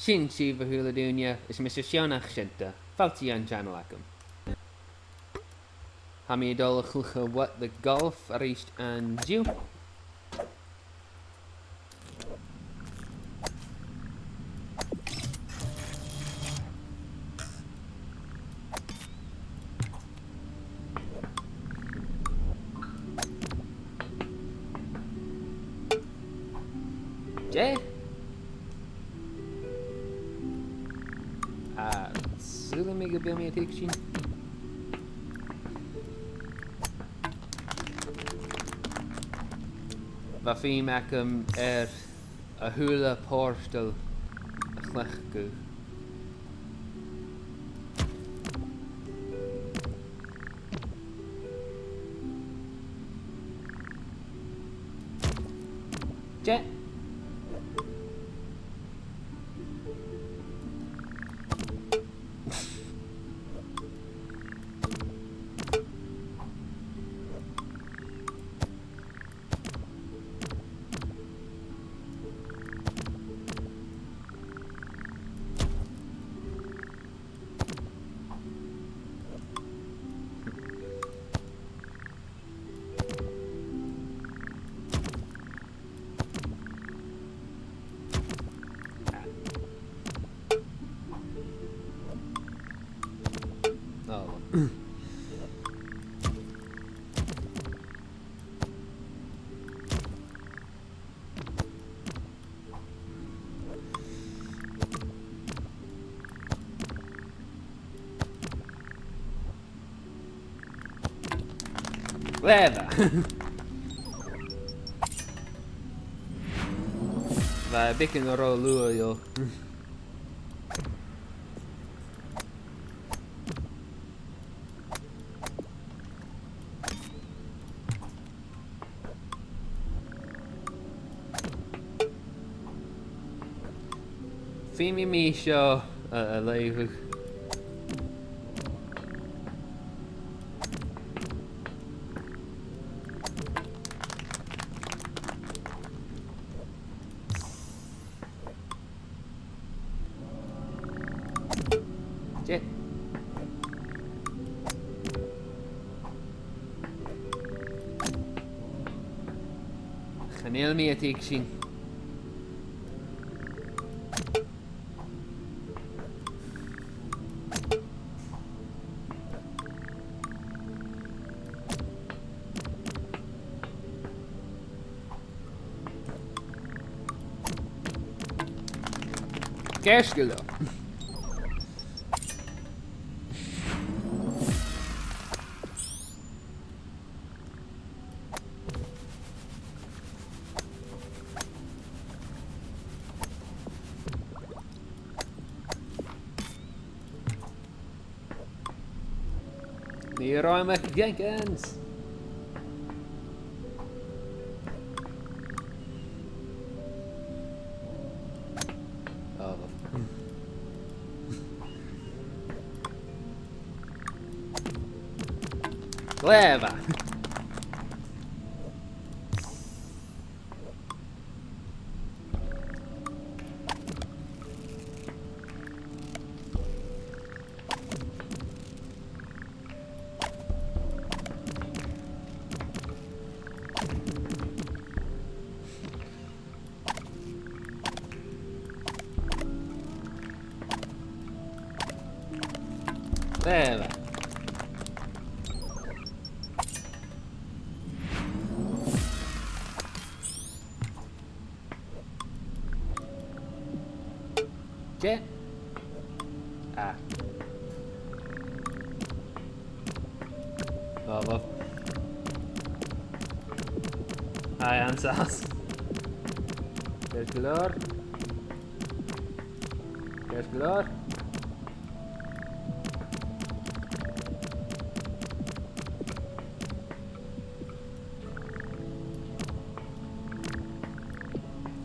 Sin si bh thula dúine is mis seannach sinnta, faltaí an channel acham. Ha mi dul chlucha what the golf a ríist an diú. Jay? Sula mi go bil mi a tig sin? Va fi acham a thula pórstal a chlech go. Jay? Oh. Leva! Vai bicken a ró lua jo. Fimi mi seo a leifh. Jay. Chanel mi a tig sin. Kerskelo. Leroy McJenkins. Oh. Leva. Leva. Jay? Ah. Bravo. Hi, Ansas. There's Glor. There's Glor.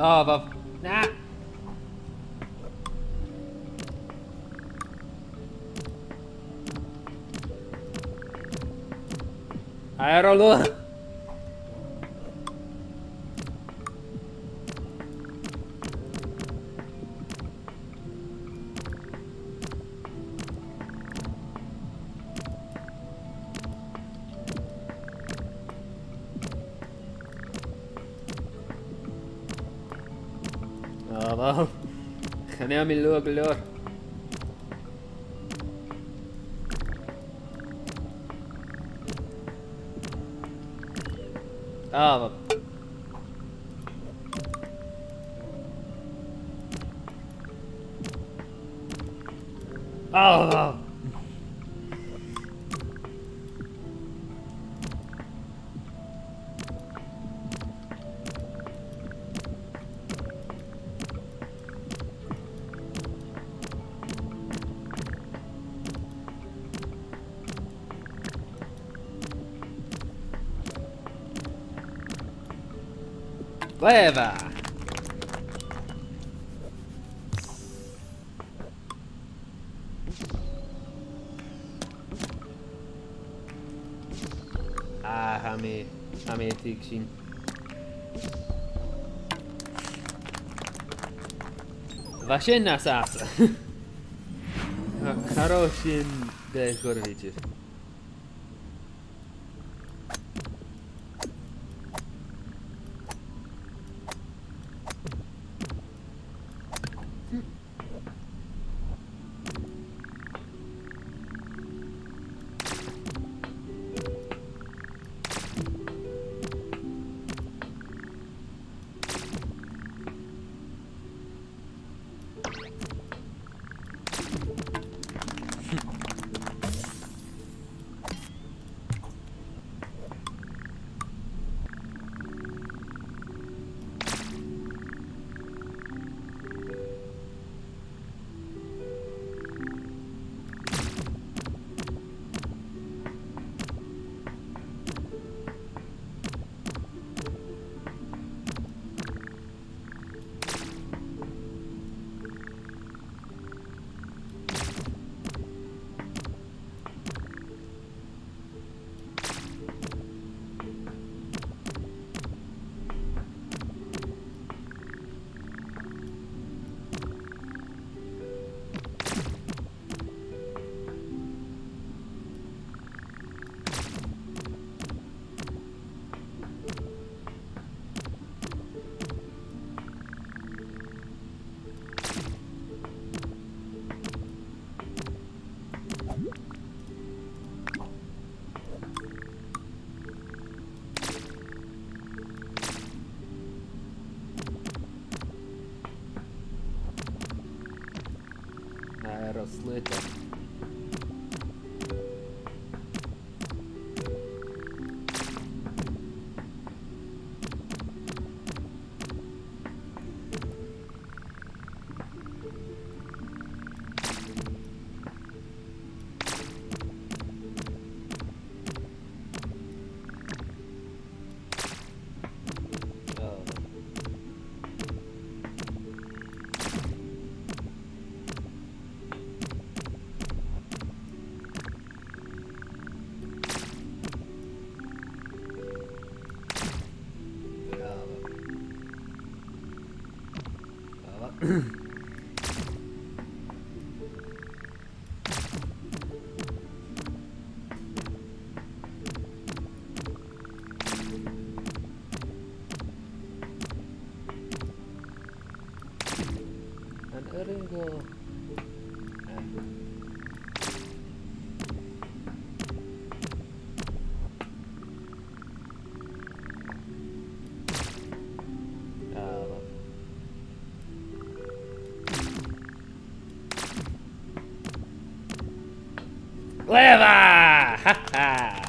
Oh, Bob. Nah. Aerolo. wel. Gaan we mi loog loor. Wel. Wel. Leva! Ga me het zien. Właśnie na sasa. Хороший декор вечер. Розлито. En Ergo. Leva! Haha!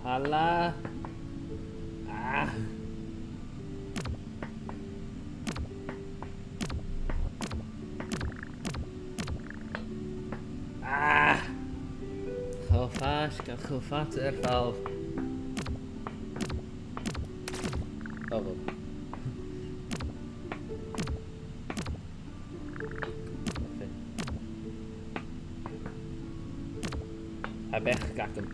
Hala. Ah. Ah. Chofas, gan chofat falf. Oh, well. I bet got them.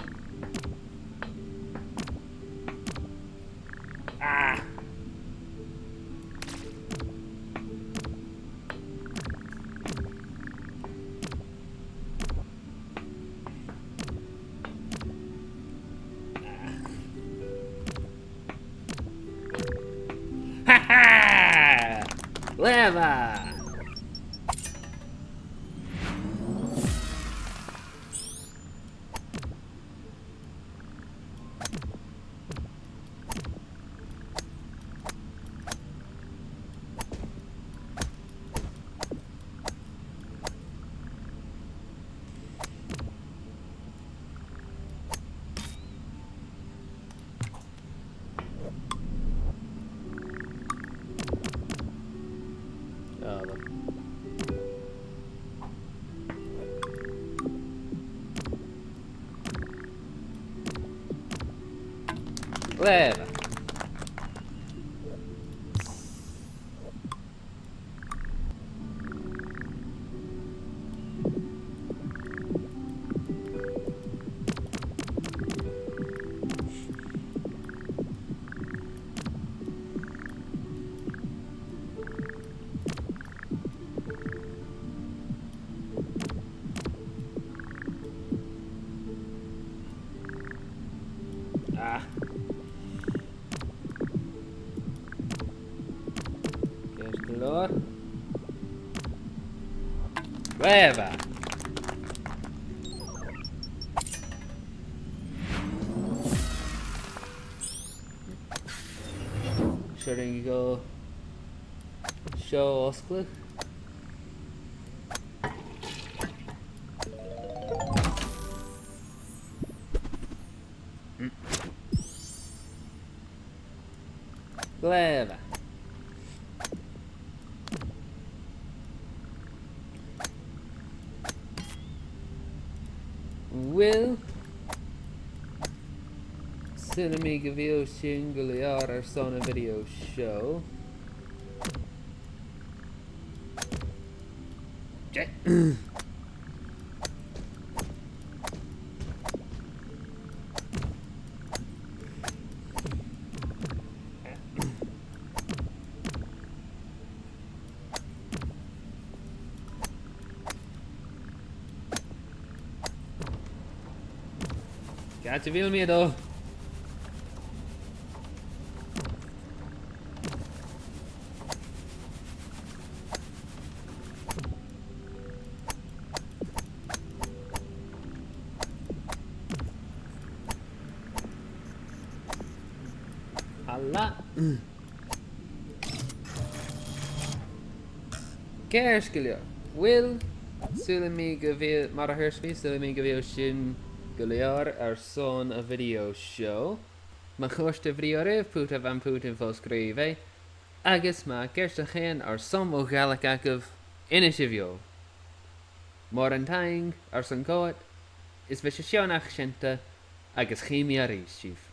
Ah! Ha ha! Leva! Oh, look. Leva! Ah. ¿Qué es color? Leva! Shouldn't you go show Oscliff? Leva! Will Cinemiga Video Singular ar son a video show. Gaat je veel meer door? Alla. Kerskilja. Will Sulemi gavil Marahersvi Sulemi gavil shin Guliar ar son a video show. Ma chwrst a video rif pwta van Putin fos greve. Agus ma gersta chen ar som o galak agaf in a shivio. Morantang ar son coat is visha shionach shenta agus chimi a shif.